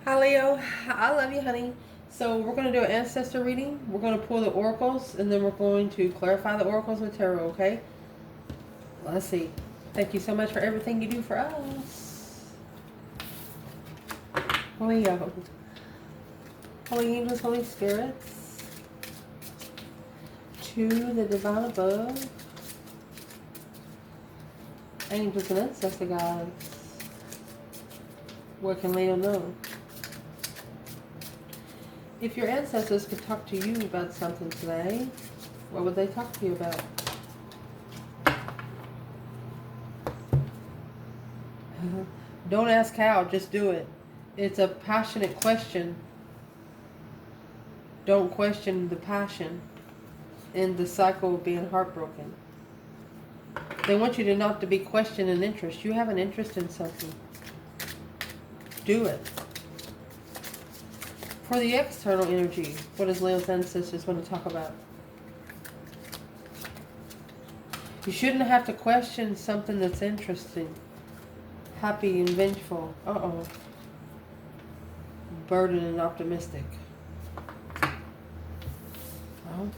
Hi Leo, I love you, honey. So we're going to do an ancestor reading. We're going to pull the oracles, and then we're going to clarify the oracles with tarot. Okay? Let's see. Thank you so much for everything you do for us, Leo. Holy angels, Holy spirits, to the divine above, angels and ancestor guides. What can Leo know? If your ancestors could talk to you about something today, what would they talk to you about? Don't ask how, just do it. It's a passionate question. Don't question the passion and the cycle of being heartbroken. They want you to not to be questioning an interest. You have an interest in something. Do it. For the external energy, what does Leo's ancestors want to talk about? You shouldn't have to question something that's interesting, happy and vengeful. Burdened and optimistic.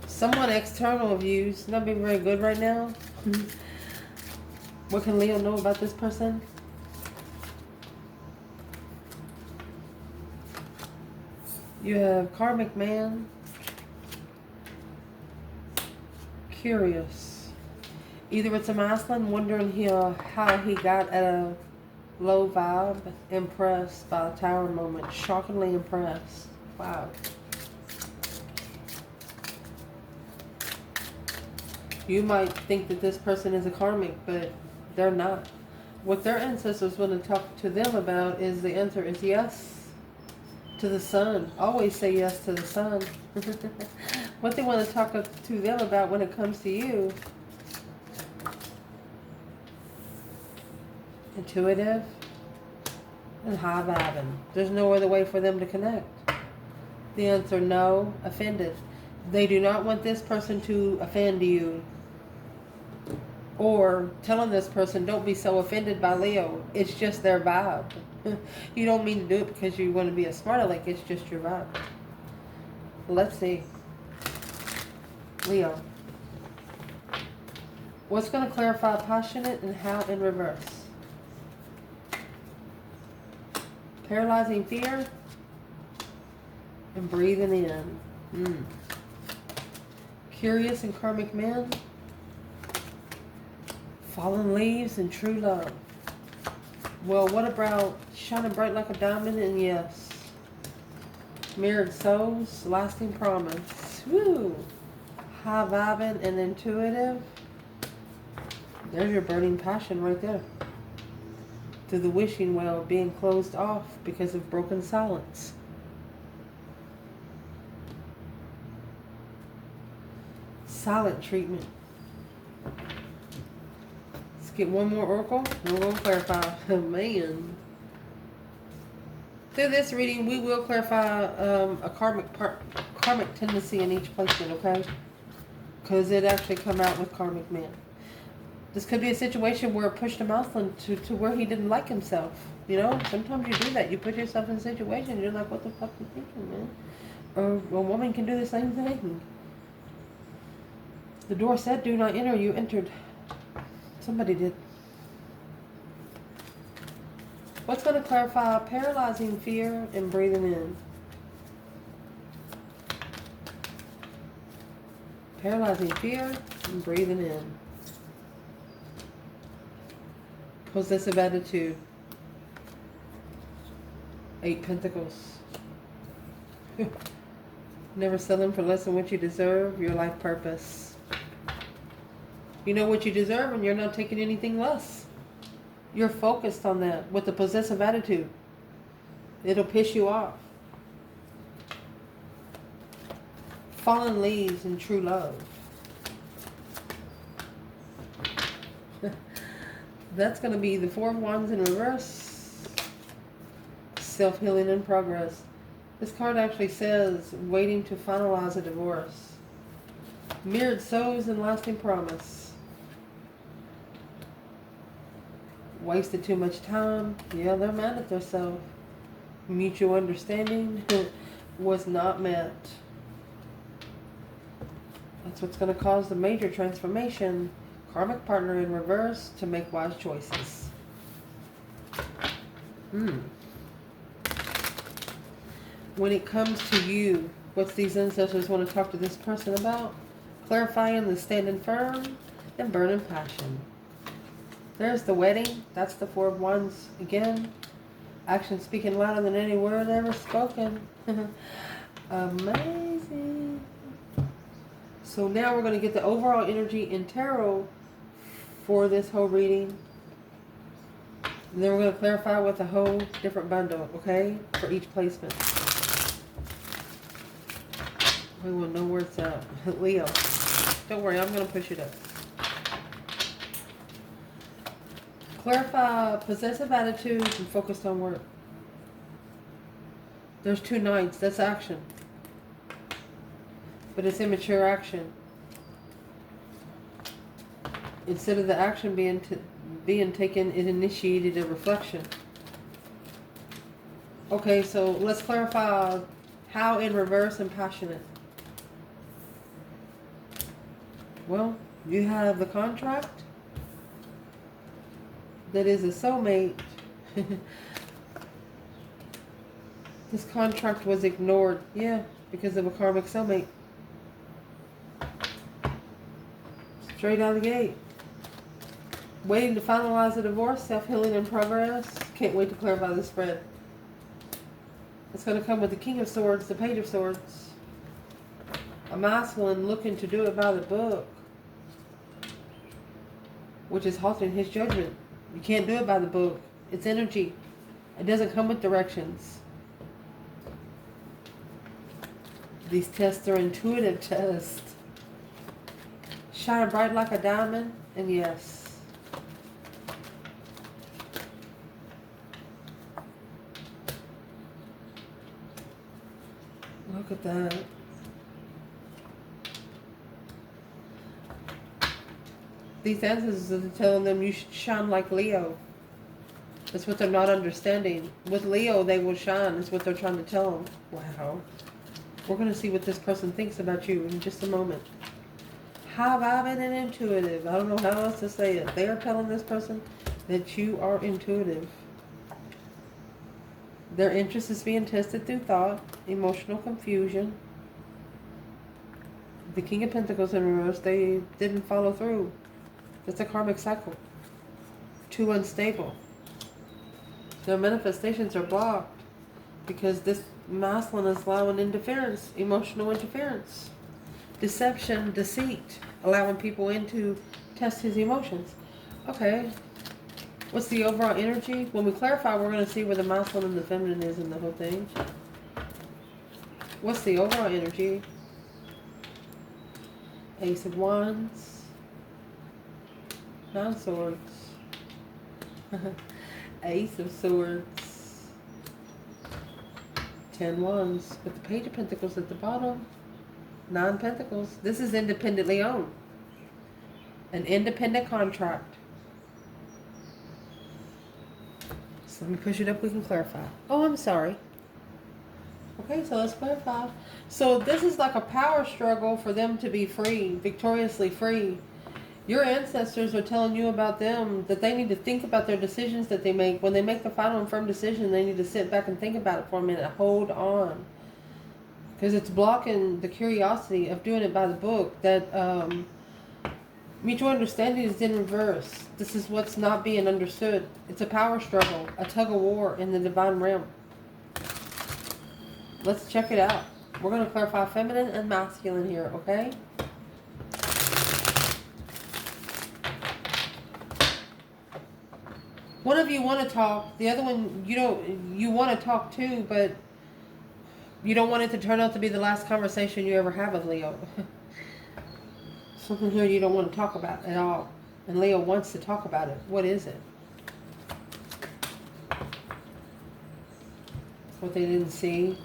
Someone external of you is not being very good right now. What can Leo know about this person? You have karmic man, curious. Either it's a masculine wondering how he got at a low vibe, impressed by the tower moment, shockingly impressed. Wow. You might think that this person is a karmic, but they're not. What their ancestors want to talk to them about is the answer is yes. To the sun. Always say yes to the sun. What they want to talk to them about when it comes to you. Intuitive and high vibing. There's no other way for them to connect. The answer no. Offended. They do not want this person to offend you. Or telling this person don't be so offended by Leo. It's just their vibe. You don't mean to do it because you want to be a smart aleck. It's just your vibe. Let's see. Leo. What's going to clarify passionate and how in reverse? Paralyzing fear and breathing in. Curious and karmic man. Fallen leaves and true love. Well, what about shining bright like a diamond and yes? Mirrored souls, lasting promise. Woo! High vibing and intuitive. There's your burning passion right there. To the wishing well being closed off because of broken silence. Silent treatment. Let's get one more oracle and we'll clarify. Oh, man. Through this reading, we will clarify a karmic tendency in each placement, okay? Because it actually come out with karmic man. This could be a situation where it pushed a masculine to where he didn't like himself. You know, sometimes you do that. You put yourself in a situation, you're like, what the fuck are you thinking, man? Or a woman can do the same thing. The door said, do not enter. You entered. Somebody did. What's going to clarify paralyzing fear and breathing in? Paralyzing fear and breathing in. Possessive attitude. 8 Pentacles. Never selling for less than what you deserve. Your life purpose. You know what you deserve and you're not taking anything less. You're focused on that with the possessive attitude. It'll piss you off. Fallen leaves and true love. That's going to be the 4 of Wands in reverse. Self-healing in progress. This card actually says waiting to finalize a divorce. Mirrored souls and lasting promise. Wasted too much time. Yeah, they're mad at themselves. Mutual understanding was not met. That's what's going to cause the major transformation. Karmic partner in reverse to make wise choices. When it comes to you, what's these ancestors want to talk to this person about? Clarifying the standing firm and burning passion. There's the wedding. That's the Four of Wands again. Action speaking louder than any word ever spoken. Amazing. So now we're going to get the overall energy in tarot for this whole reading. And then we're going to clarify with a whole different bundle, okay? For each placement. We want to know where it's at. Leo. Don't worry, I'm going to push it up. Clarify possessive attitudes and focused on work. There's 2 knights. That's action. But it's immature action. Instead of the action being taken, it initiated a reflection. Okay, so let's clarify how in reverse and passionate. Well, you have the contract. That is a soulmate. This contract was ignored. Yeah, because of a karmic soulmate. Straight out of the gate. Waiting to finalize the divorce. Self-healing in progress. Can't wait to clarify the spread. It's going to come with the King of Swords, the Page of Swords. A masculine looking to do it by the book. Which is halting his judgment. You can't do it by the book. It's energy. It doesn't come with directions. These tests are intuitive tests. Shine bright like a diamond, and yes. Look at that. These ancestors are telling them you should shine like Leo. That's what they're not understanding. With Leo, they will shine. That's what they're trying to tell them. Wow. We're going to see what this person thinks about you in just a moment. High vibing and intuitive. I don't know how else to say it. They are telling this person that you are intuitive. Their interest is being tested through thought, emotional confusion. The King of Pentacles in reverse, they didn't follow through. It's a karmic cycle. Too unstable. Their manifestations are blocked because this masculine is allowing interference, emotional interference, deception, deceit, allowing people in to test his emotions. Okay. What's the overall energy? When we clarify, we're going to see where the masculine and the feminine is in the whole thing. What's the overall energy? Ace of Wands. 9 swords. Ace of Swords. 10 wands. With the Page of Pentacles at the bottom. 9 pentacles. This is independently owned. An independent contract. So let me push it up. We can clarify. Oh, I'm sorry. Okay, so let's clarify. So this is like a power struggle for them to be free. Victoriously free. Your ancestors are telling you about them, that they need to think about their decisions that they make. When they make the final and firm decision, they need to sit back and think about it for a minute. Hold on. Because it's blocking the curiosity of doing it by the book. That mutual understanding is in reverse. This is what's not being understood. It's a power struggle, a tug of war in the divine realm. Let's check it out. We're going to clarify feminine and masculine here, okay? One of you want to talk, the other one you want to talk too, but you don't want it to turn out to be the last conversation you ever have with Leo. Something here you don't want to talk about at all. And Leo wants to talk about it. What is it? What they didn't see.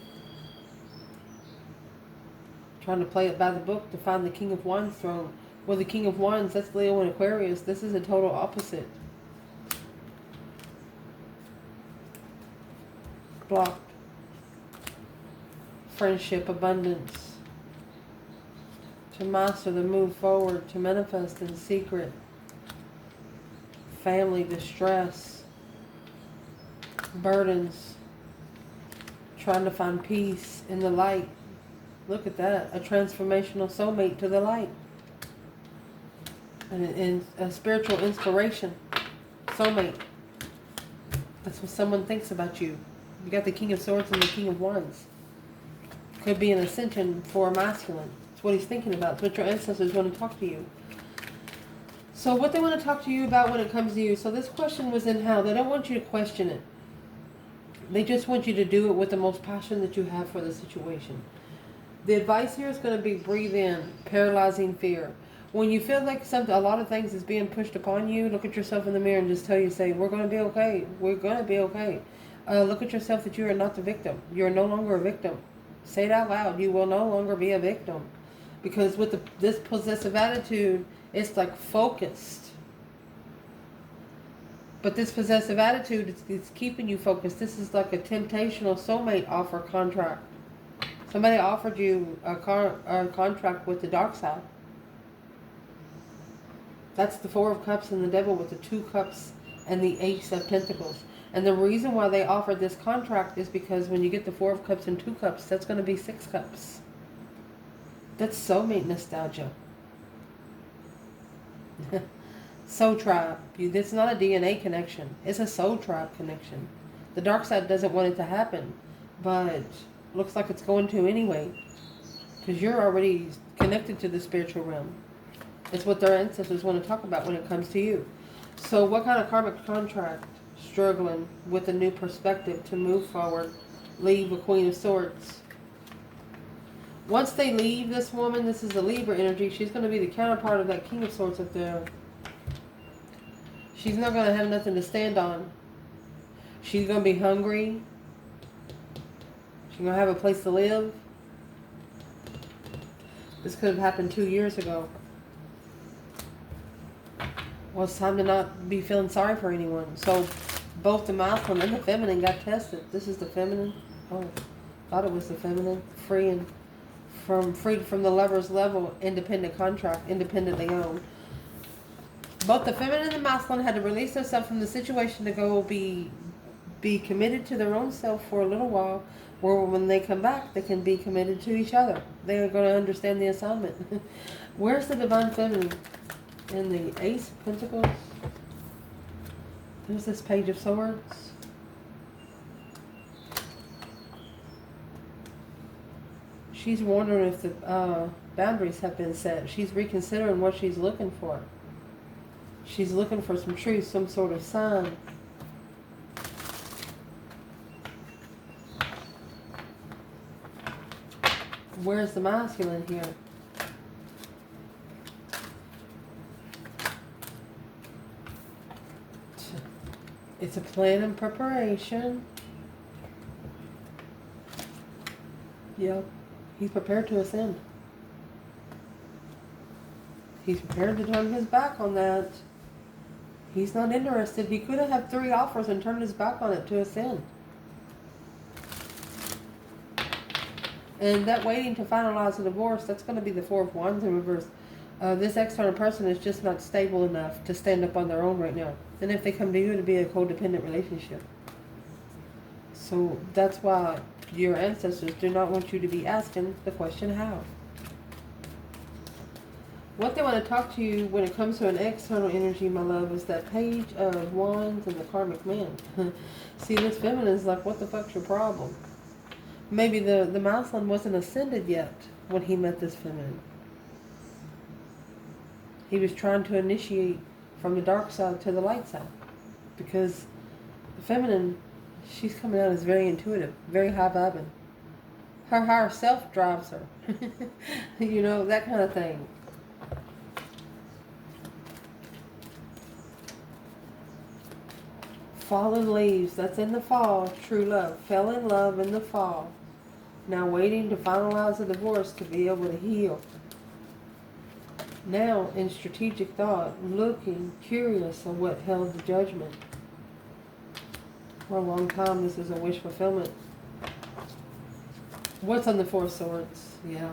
Trying to play it by the book to find the King of Wands throne. Well, the King of Wands, that's Leo and Aquarius. This is a total opposite. Blocked. friendship, abundance. To master, to move forward, to manifest in secret. Family, distress, burdens. Trying to find peace in the light. Look at that. A transformational soulmate to the light. And a spiritual inspiration. Soulmate. That's what someone thinks about you. You got the King of Swords and the King of Wands. Could be an ascension for a masculine. That's what he's thinking about. It's what your ancestors want to talk to you. So what they want to talk to you about when it comes to you. So this question was in how. They don't want you to question it. They just want you to do it with the most passion that you have for the situation. The advice here is going to be breathe in, paralyzing fear. When you feel like a lot of things is being pushed upon you, look at yourself in the mirror and just tell you, say, we're going to be okay. We're going to be okay. Look at yourself that you are not the victim. You're no longer a victim. Say it out loud. You will no longer be a victim. Because with this possessive attitude, it's like focused. But this possessive attitude is keeping you focused. This is like a temptational soulmate offer contract. Somebody offered you a contract with the dark side. That's the Four of Cups and the Devil with the Two Cups and the Ace of Pentacles. And the reason why they offered this contract is because when you get the Four of Cups and Two Cups, that's going to be 6 cups. That's soulmate nostalgia. Soul tribe. It's not a DNA connection. It's a soul tribe connection. The dark side doesn't want it to happen, but looks like it's going to anyway. Because you're already connected to the spiritual realm. It's what their ancestors want to talk about when it comes to you. So what kind of karmic contract? Struggling with a new perspective to move forward. Leave a Queen of Swords. Once they leave this woman, this is the Libra energy, she's going to be the counterpart of that King of Swords up there. She's not going to have nothing to stand on. She's going to be hungry. She's going to have a place to live. This could have happened 2 years ago. Well, it's time to not be feeling sorry for anyone. So both the masculine and the feminine got tested. This is the feminine. Oh, thought it was the feminine. Freed from the lover's level, independent contract, independently owned. Both the feminine and the masculine had to release themselves from the situation to go be committed to their own self for a little while, where when they come back, they can be committed to each other. They are going to understand the assignment. Where's the divine feminine? In the Ace of Pentacles. There's this Page of Swords. She's wondering if the boundaries have been set. She's reconsidering what she's looking for. She's looking for some truth, some sort of sign. Where's the masculine here? It's a plan and preparation. Yep. He's prepared to ascend. He's prepared to turn his back on that. He's not interested. He could have had 3 offers and turned his back on it to ascend. And that waiting to finalize a divorce, that's going to be the Four of Wands in reverse. This external person is just not stable enough to stand up on their own right now. And if they come to you, it'll be a codependent relationship. So that's why your ancestors do not want you to be asking the question how. What they want to talk to you when it comes to an external energy, my love, is that Page of Wands and the karmic man. See, this feminine is like, what the fuck's your problem? Maybe the masculine wasn't ascended yet when he met this feminine. He was trying to initiate from the dark side to the light side. Because the feminine, she's coming out as very intuitive, very high vibing. Her higher self drives her. You know, that kind of thing. Fallen leaves, that's in the fall, true love. Fell in love in the fall. Now waiting to finalize a divorce to be able to heal. Now in strategic thought, looking curious on what held the judgment. For a long time, this is a wish fulfillment. What's on the Four of Swords? Yeah.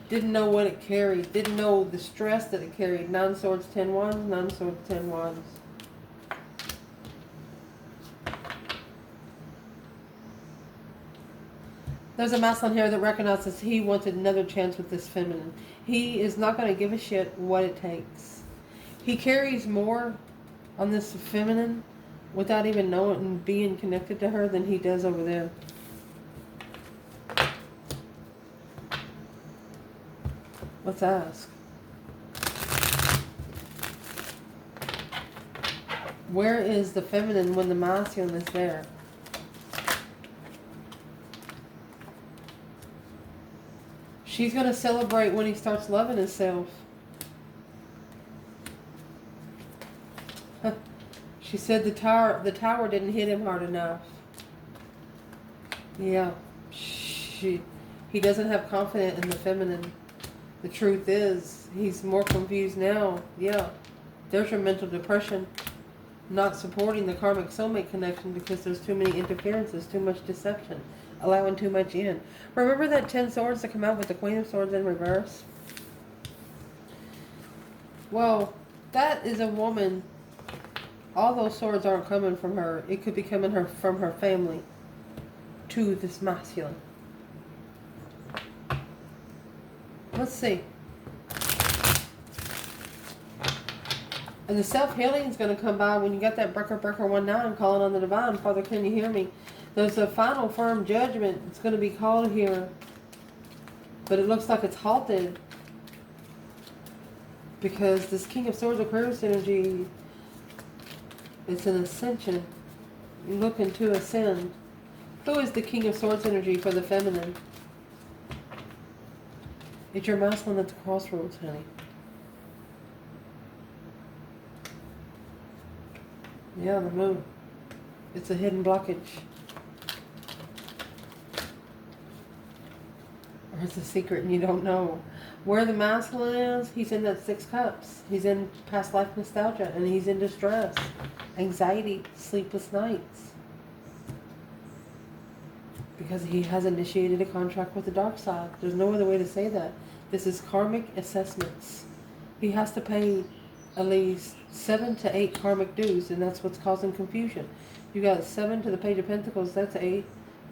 Didn't know what it carried. Didn't know the stress that it carried. 9 swords, 10 wands. 9 swords, 10 wands. There's a masculine here that recognizes he wanted another chance with this feminine. He is not going to give a shit what it takes. He carries more on this feminine without even knowing and being connected to her than he does over there. Let's ask. Where is the feminine when the masculine is there? She's going to celebrate when he starts loving himself. She said the tower didn't hit him hard enough. Yeah. He doesn't have confidence in the feminine. The truth is, he's more confused now. Yeah. There's your mental depression. Not supporting the karmic soulmate connection because there's too many interferences, too much deception, allowing too much in. Remember that 10 swords that come out with the Queen of Swords in reverse? Well, that is a woman. All those swords aren't coming from her. It could be coming from her family to this masculine. Let's see. And the self-healing is going to come by when you got that breaker 19 calling on the divine. Father, can you hear me? There's a final firm judgment. It's going to be called here. But it looks like it's halted. Because this King of Swords Aquarius energy, it's an ascension. You're looking to ascend. Who is the King of Swords energy for the feminine? It's your masculine at the crossroads, honey. Yeah, the moon. It's a hidden blockage. Or it's a secret and you don't know. Where the masculine is, he's in that 6 cups. He's in past life nostalgia and he's in distress, anxiety, sleepless nights. Because he has initiated a contract with the dark side. There's no other way to say that. This is karmic assessments. He has to pay at least 7 to 8 karmic dues, and that's what's causing confusion. You got 7 to the Page of Pentacles, that's 8.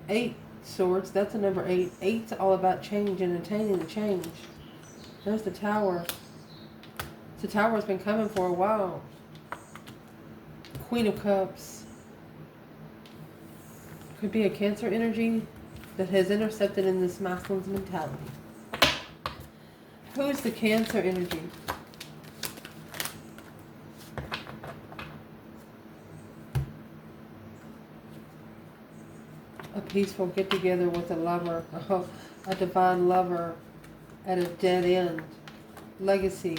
8 swords, that's a number 8. 8's all about change and attaining the change. There's the Tower. The Tower's been coming for a while. Queen of Cups. Could be a Cancer energy that has intercepted in this masculine's mentality. Who is the Cancer energy? A peaceful get-together with a lover, a divine lover at a dead end. Legacy.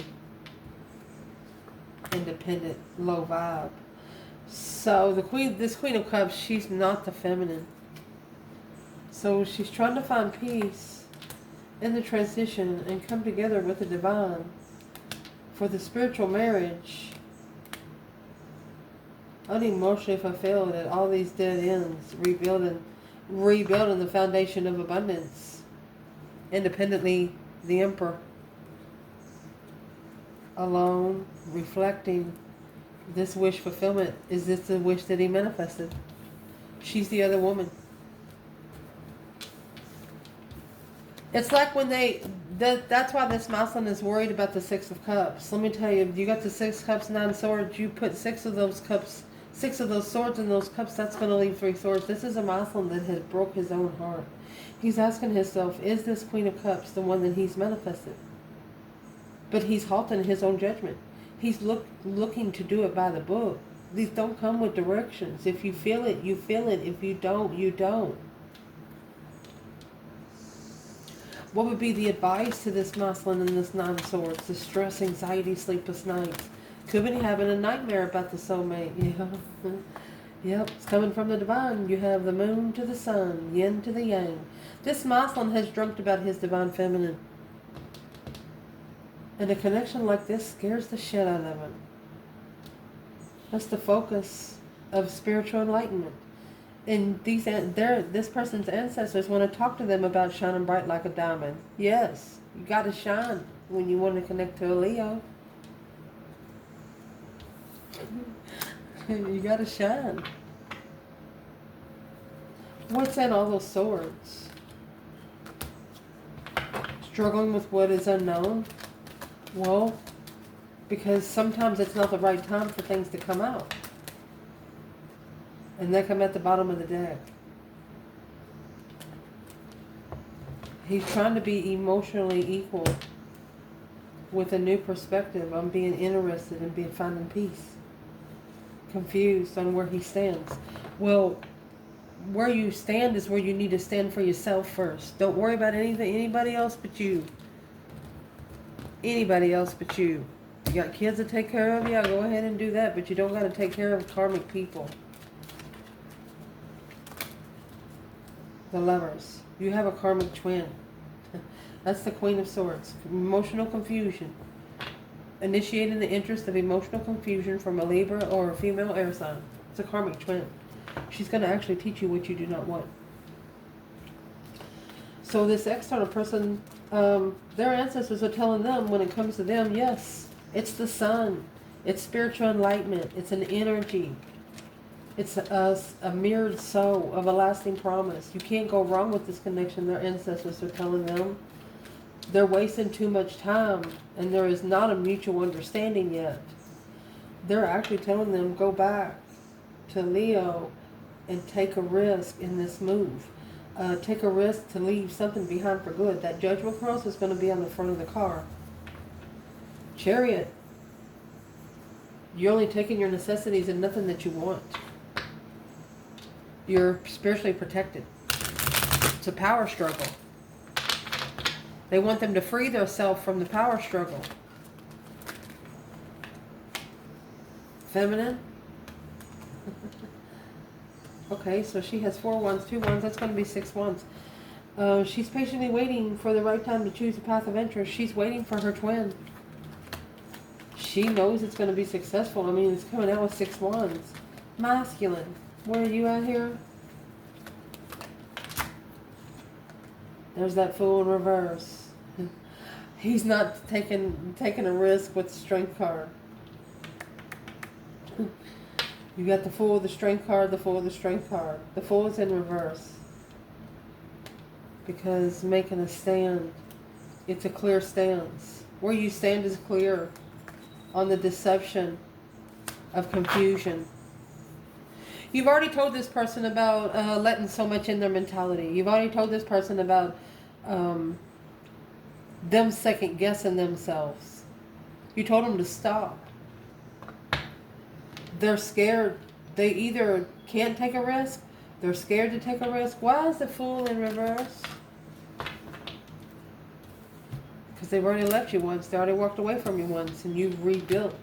Independent, low vibe. So this Queen of Cups, she's not the feminine. So she's trying to find peace in the transition and come together with the divine for the spiritual marriage. Unemotionally fulfilled at all these dead ends, rebuilding the foundation of abundance. Independently, the Emperor. Alone, reflecting this wish fulfillment. Is this the wish that he manifested? She's the other woman. It's like when that's why this masculine is worried about the 6 of Cups. Let me tell you, you got the 6 cups, 9 swords, you put 6 of those cups, 6 of those swords in those cups, that's going to leave 3 swords. This is a masculine that has broke his own heart. He's asking himself, is this Queen of Cups the one that he's manifested? But he's halting his own judgment. He's looking to do it by the book. These don't come with directions. If you feel it, you feel it. If you don't, you don't. What would be the advice to this masculine in this 9 swords? The stress, anxiety, sleepless nights. Could be having a nightmare about the soulmate. Yeah. Yep, it's coming from the divine. You have the moon to the sun, yin to the yang. This masculine has dreamt about his divine feminine. And a connection like this scares the shit out of him. That's the focus of spiritual enlightenment. And this person's ancestors want to talk to them about shining bright like a diamond. Yes, you got to shine when you want to connect to a Leo. You got to shine. What's in all those swords? Struggling with what is unknown? Well, because sometimes it's not the right time for things to come out. And they come at the bottom of the deck. He's trying to be emotionally equal with a new perspective on being interested in finding peace. Confused on where he stands. Well, where you stand is where you need to stand for yourself first. Don't worry about anybody else but you. Anybody else but you. You got kids to take care of, yeah, go ahead and do that, but you don't got to take care of karmic people. The Lovers. You have a karmic twin. That's the Queen of Swords. Emotional confusion. Initiating the interest of emotional confusion from a Libra or a female air sign. It's a karmic twin. She's going to actually teach you what you do not want. So this external person, their ancestors are telling them, when it comes to them, yes, it's the sun. It's spiritual enlightenment. It's an energy. It's a mirrored soul of a lasting promise. You can't go wrong with this connection, their ancestors are telling them. They're wasting too much time, and there is not a mutual understanding yet. They're actually telling them, go back to Leo and take a risk in this move. Take a risk to leave something behind for good. That Judgment Cross is going to be on the front of the car. Chariot. You're only taking your necessities and nothing that you want. You're spiritually protected. It's a power struggle. They want them to free themselves from the power struggle. Feminine. Okay, so she has 4 wands, 2 wands. That's going to be 6 wands. She's patiently waiting for the right time to choose a path of interest. She's waiting for her twin. She knows it's going to be successful. I mean, it's coming out with 6 wands. Masculine. Where are you at here? There's that Fool in reverse. He's not taking a risk with the Strength card. You got the Fool of the Strength card, the Fool of the Strength card. The Fool is in reverse. Because making a stand, it's a clear stance. Where you stand is clear on the deception of confusion. You've already told this person about letting so much in their mentality. You've already told this person about them second guessing themselves. You told them to stop. They're scared. They either can't take a risk, they're scared to take a risk. Why is the Fool in reverse? Because they've already left you once. They already walked away from you once, and you've rebuilt.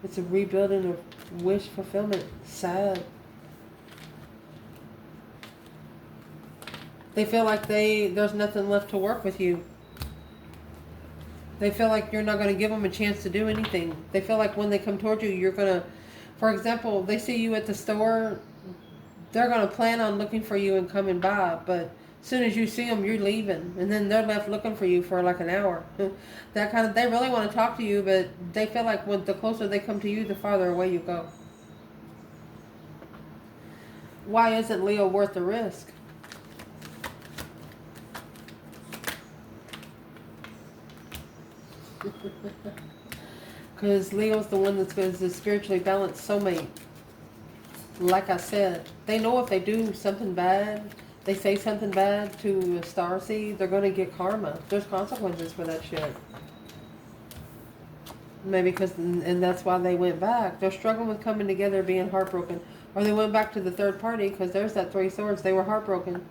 It's a rebuilding of wish fulfillment. Sad. They feel like there's nothing left to work with you. They feel like you're not going to give them a chance to do anything. They feel like when they come toward you, you're going to, for example, they see you at the store, they're going to plan on looking for you and coming by, but as soon as you see them, you're leaving, and then they're left looking for you for like an hour. That kind of, they really want to talk to you, but they feel like the closer they come to you, the farther away you go. Why isn't Leo worth the risk? Because Leo's the one that's going to spiritually balance soulmate. Like I said, they know if they do something bad, they say something bad to a starseed, they're going to get karma. There's consequences for that shit. Maybe because, and that's why they went back. They're struggling with coming together, being heartbroken. Or they went back to the third party because there's that 3 swords. They were heartbroken.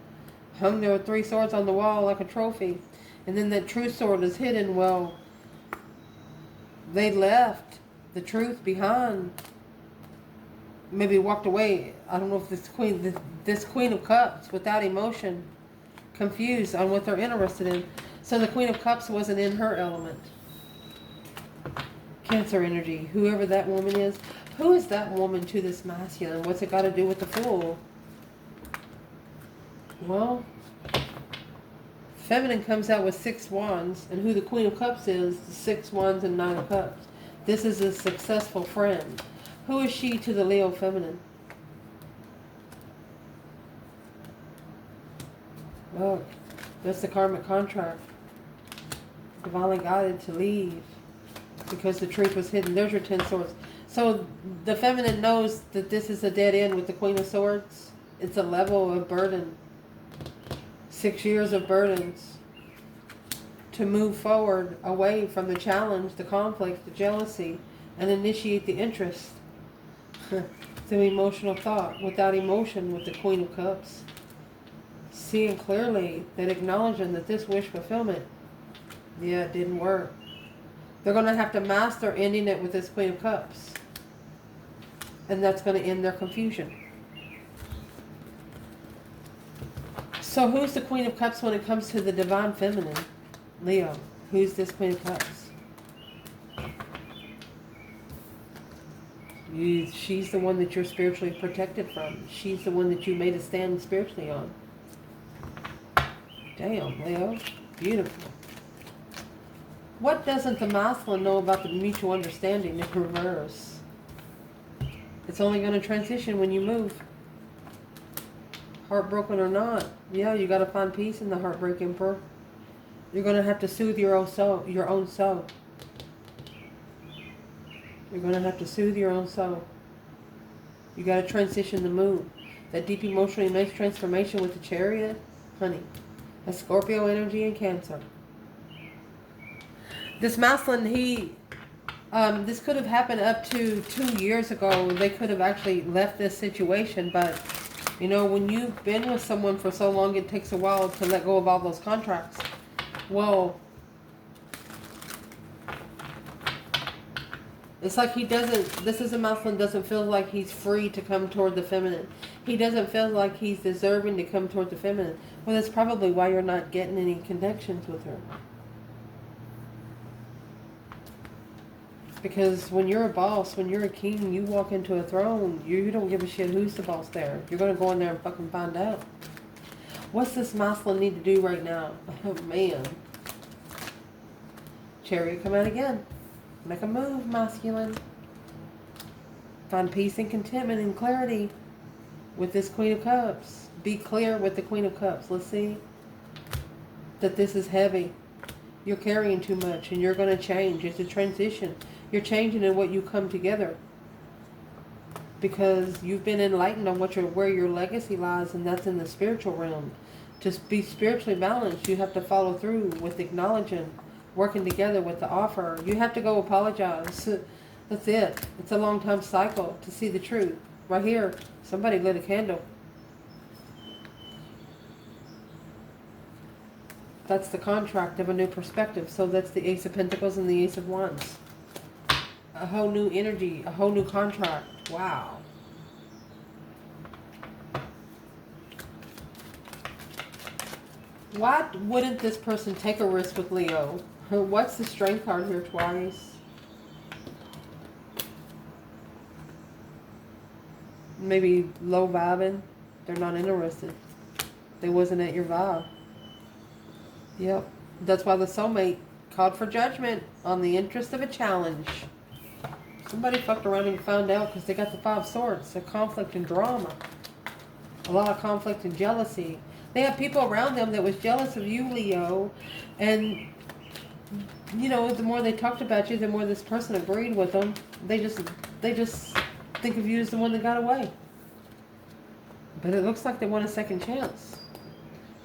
Hung their 3 swords on the wall like a trophy. And then that true sword is hidden. Well, they left the truth behind. Maybe walked away. I don't know if this Queen of Cups without emotion, confused on what they're interested in. So the Queen of Cups wasn't in her element. Cancer energy, whoever that woman is. Who is that woman to this masculine? What's it got to do with the Fool? Well, feminine comes out with 6 wands, and who the Queen of Cups is, the 6 wands and 9 of Cups. This is a successful friend. Who is she to the Leo feminine? Look, that's the karmic contract. Divinely guided to leave because the truth was hidden. There's your 10 swords. So the feminine knows that this is a dead end with the Queen of Swords. It's a level of burden. 6 years of burdens to move forward away from the challenge, the conflict, the jealousy, and initiate the interest through emotional thought. Without emotion with the Queen of Cups. Seeing clearly that acknowledging that this wish fulfillment, yeah, it didn't work. They're going to have to master ending it with this Queen of Cups. And that's going to end their confusion. So who's the Queen of Cups when it comes to the divine feminine? Leo. Who's this Queen of Cups? She's the one that you're spiritually protected from. She's the one that you made a stand spiritually on. Damn, Leo. Beautiful. What doesn't the masculine know about the mutual understanding in reverse? It's only going to transition when you move. Heartbroken or not. Yeah, you got to find peace in the heartbreak, Emperor. You're going to have to soothe your own soul. Your own soul. You're going to have to soothe your own soul. You got to transition the moon. That deep emotionally nice transformation with the Chariot, honey. A Scorpio energy and Cancer. This masculine, this could have happened up to 2 years ago. They could have actually left this situation, but you know, when you've been with someone for so long, it takes a while to let go of all those contracts. Well, it's like he doesn't, this is a masculine, doesn't feel like he's free to come toward the feminine. He doesn't feel like he's deserving to come toward the feminine. Well, that's probably why you're not getting any connections with her. Because when you're a boss, when you're a king, you walk into a throne, you don't give a shit who's the boss there. You're going to go in there and fucking find out. What's this masculine need to do right now? Oh, man. Chariot, come out again. Make a move, masculine. Find peace and contentment and clarity with this Queen of Cups. Be clear with the Queen of Cups. Let's see that this is heavy. You're carrying too much and you're going to change. It's a transition. You're changing in what you come together. Because you've been enlightened on where your legacy lies, and that's in the spiritual realm. To be spiritually balanced, you have to follow through with acknowledging, working together with the offer. You have to go apologize. That's it. It's a long time cycle to see the truth. Right here, somebody lit a candle. That's the contract of a new perspective. So that's the Ace of Pentacles and the Ace of Wands. A whole new energy, a whole new contract. Wow. Why wouldn't this person take a risk with Leo? What's the Strength card here twice? Maybe low vibing. They're not interested. They wasn't at your vibe. Yep. That's why the soulmate called for judgment on the interest of a challenge. Somebody fucked around and found out because they got the 5 swords. The conflict and drama. A lot of conflict and jealousy. They have people around them that was jealous of you, Leo. And, you know, the more they talked about you, the more this person agreed with them. They just think of you as the one that got away. But it looks like they want a second chance.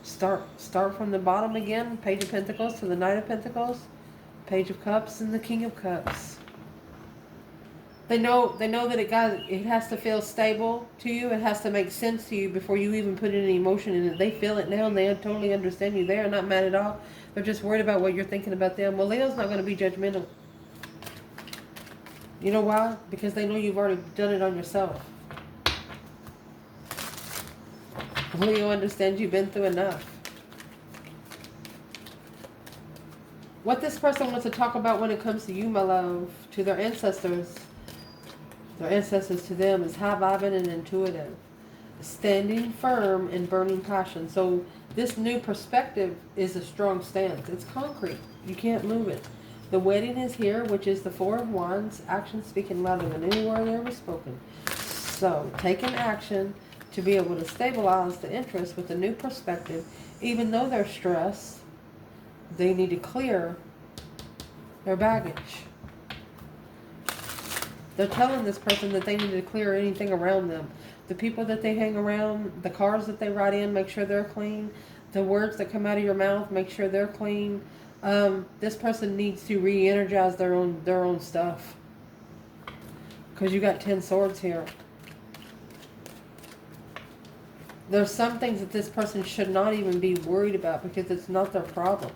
Start from the bottom again. Page of Pentacles to the Knight of Pentacles. Page of Cups and the King of Cups. They know that it has to feel stable to you. It has to make sense to you before you even put any emotion in it. They feel it now and they totally understand you. They are not mad at all. They're just worried about what you're thinking about them. Well, Leo's not going to be judgmental. You know why? Because they know you've already done it on yourself. Leo understands you've been through enough. What this person wants to talk about when it comes to you, my love, to their ancestors to them is high vibing and intuitive. standing firm in burning passion. So this new perspective is a strong stance. It's concrete. You can't move it. The wedding is here, which is the Four of Wands. Action speaking louder than any word ever spoken. So taking action to be able to stabilize the interest with a new perspective. Even though they're stressed, they need to clear their baggage. They're telling this person that they need to clear anything around them. The people that they hang around, the cars that they ride in, make sure they're clean. The words that come out of your mouth, make sure they're clean. This person needs to re-energize their own stuff. Because you got 10 swords here. There's some things that this person should not even be worried about because it's not their problem.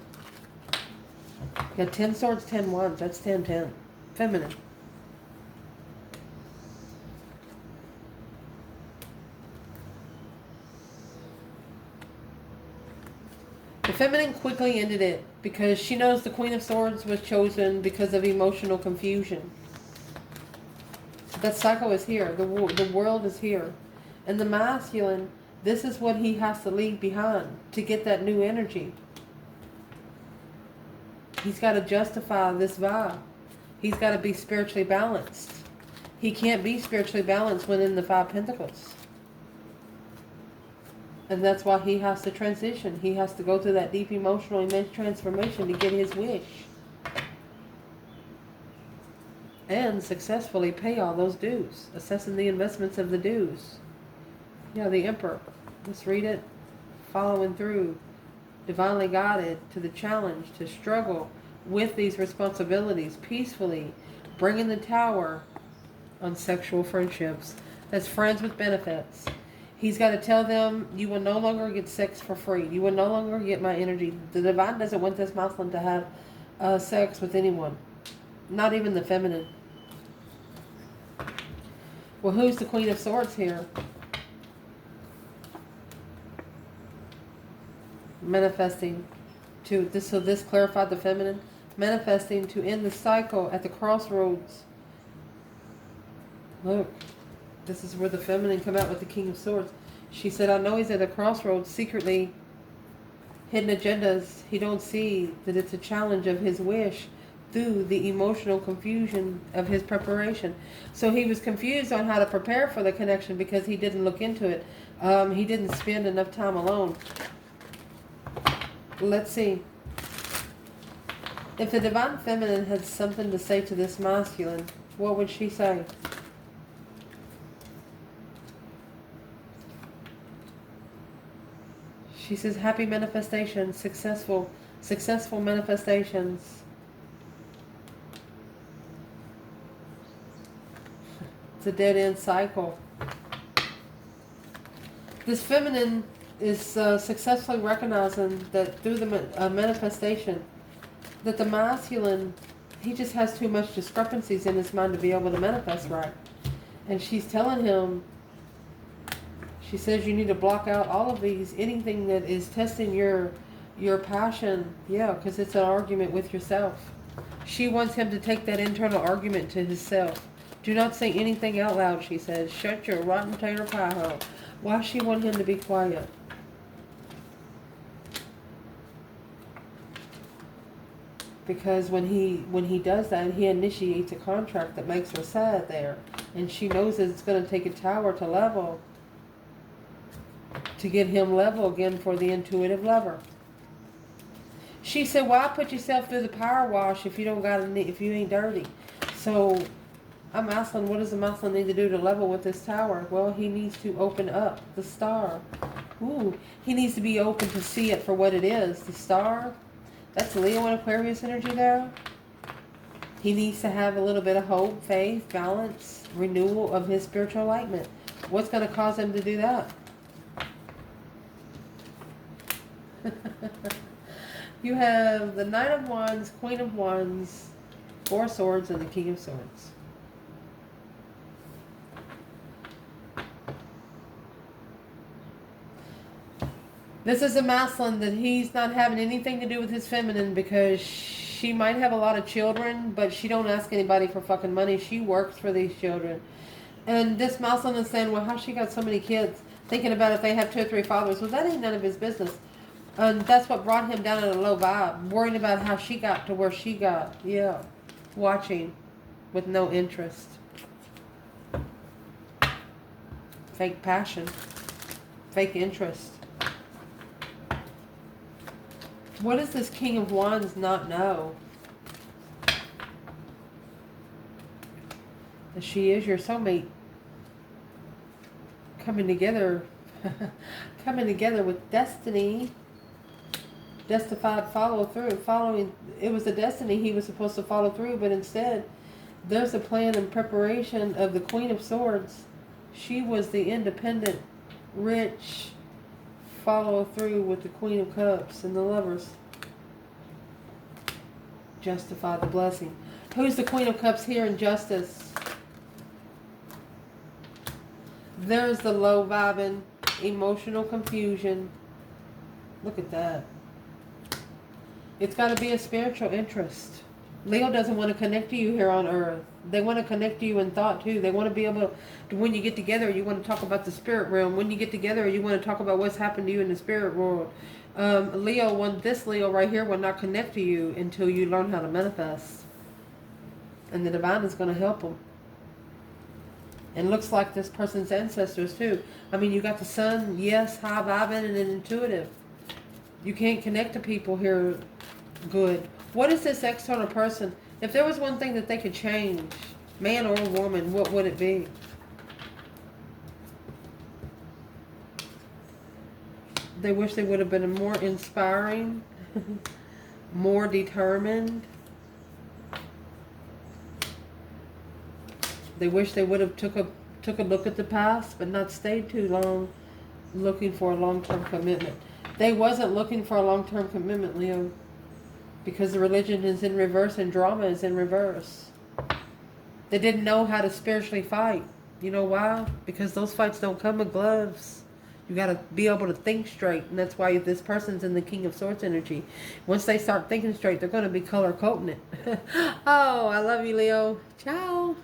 You got 10 swords, 10 wands. That's 10-10. Feminine. The feminine quickly ended it because she knows the Queen of Swords was chosen because of emotional confusion. That cycle is here. The world is here. And the masculine, this is what he has to leave behind to get that new energy. He's got to justify this vow. He's got to be spiritually balanced. He can't be spiritually balanced when in the Five Pentacles. And that's why he has to transition. He has to go through that deep emotional immense transformation to get his wish. And successfully pay all those dues. Assessing the investments of the dues. Yeah, the Emperor. Let's read it. Following through. Divinely guided to the challenge to struggle with these responsibilities peacefully. Bringing the Tower on sexual friendships. That's friends with benefits. He's got to tell them, you will no longer get sex for free. You will no longer get my energy. The divine doesn't want this masculine to have sex with anyone. Not even the feminine. Well, who's the Queen of Swords here? Manifesting to this. So this clarified the feminine. Manifesting to end the cycle at the crossroads. Look. This is where the feminine come out with the King of Swords. She said, I know he's at a crossroads, secretly hidden agendas. He don't see that it's a challenge of his wish through the emotional confusion of his preparation. So he was confused on how to prepare for the connection because he didn't look into it. He didn't spend enough time alone. Let's see. If the divine feminine had something to say to this masculine, what would she say? She says, happy manifestations, successful manifestations. It's a dead-end cycle. This feminine is successfully recognizing that through the manifestation, that the masculine, he just has too much discrepancies in his mind to be able to manifest right. And she's telling him, she says you need to block out all of these, anything that is testing your passion. Yeah, because it's an argument with yourself. She wants him to take that internal argument to himself. Do not say anything out loud, she says. Shut your rotten tater pie hole. Why she want him to be quiet? Because when he does that, he initiates a contract that makes her sad there. And she knows that it's going to take a tower to level. To get him level again for the intuitive lover. She said, why put yourself through the power wash if you ain't dirty? So I'm asking, what does the masculine need to do to level with this tower? Well, he needs to open up the star. Ooh, he needs to be open to see it for what it is. The star, that's Leo and Aquarius energy there. He needs to have a little bit of hope, faith, balance, renewal of his spiritual enlightenment. What's going to cause him to do that? You have the Knight of Wands, Queen of Wands, Four Swords, and the King of Swords. This is a masculine that he's not having anything to do with his feminine because she might have a lot of children, but she don't ask anybody for fucking money. She works for these children. And this masculine is saying, well, how she got so many kids? Thinking about if they have 2 or 3 followers. Well, that ain't none of his business. And that's what brought him down in a low vibe. Worrying about how she got to where she got. Yeah. Watching with no interest. Fake passion. Fake interest. What does this King of Wands not know? That she is your soulmate. Coming together. Coming together with destiny. Justified follow through. Following. It was a destiny he was supposed to follow through, but instead there's a plan and preparation of the Queen of Swords. She was the independent, rich, follow through with the Queen of Cups and the Lovers. Justify the blessing. Who's the Queen of Cups here in Justice? There's the low vibing, emotional confusion. Look at that. It's got to be a spiritual interest. Leo doesn't want to connect to you here on earth. They want to connect to you in thought too. They want to be able to, when you get together, you want to talk about the spirit realm. When you get together, you want to talk about what's happened to you in the spirit world. This Leo right here will not connect to you until you learn how to manifest. And the divine is going to help them. And looks like this person's ancestors too. I mean, you got the sun, yes, high vibing and intuitive. You can't connect to people here good. What is this external person? If there was one thing that they could change, man or woman, what would it be? They wish they would have been more inspiring, more determined. They wish they would have took a look at the past, but not stayed too long looking for a long-term commitment. They wasn't looking for a long-term commitment, Leo, because the religion is in reverse and drama is in reverse. They didn't know how to spiritually fight. You know why? Because those fights don't come with gloves. You got to be able to think straight, and that's why this person's in the King of Swords energy. Once they start thinking straight, they're going to be color coding it. Oh, I love you, Leo. Ciao.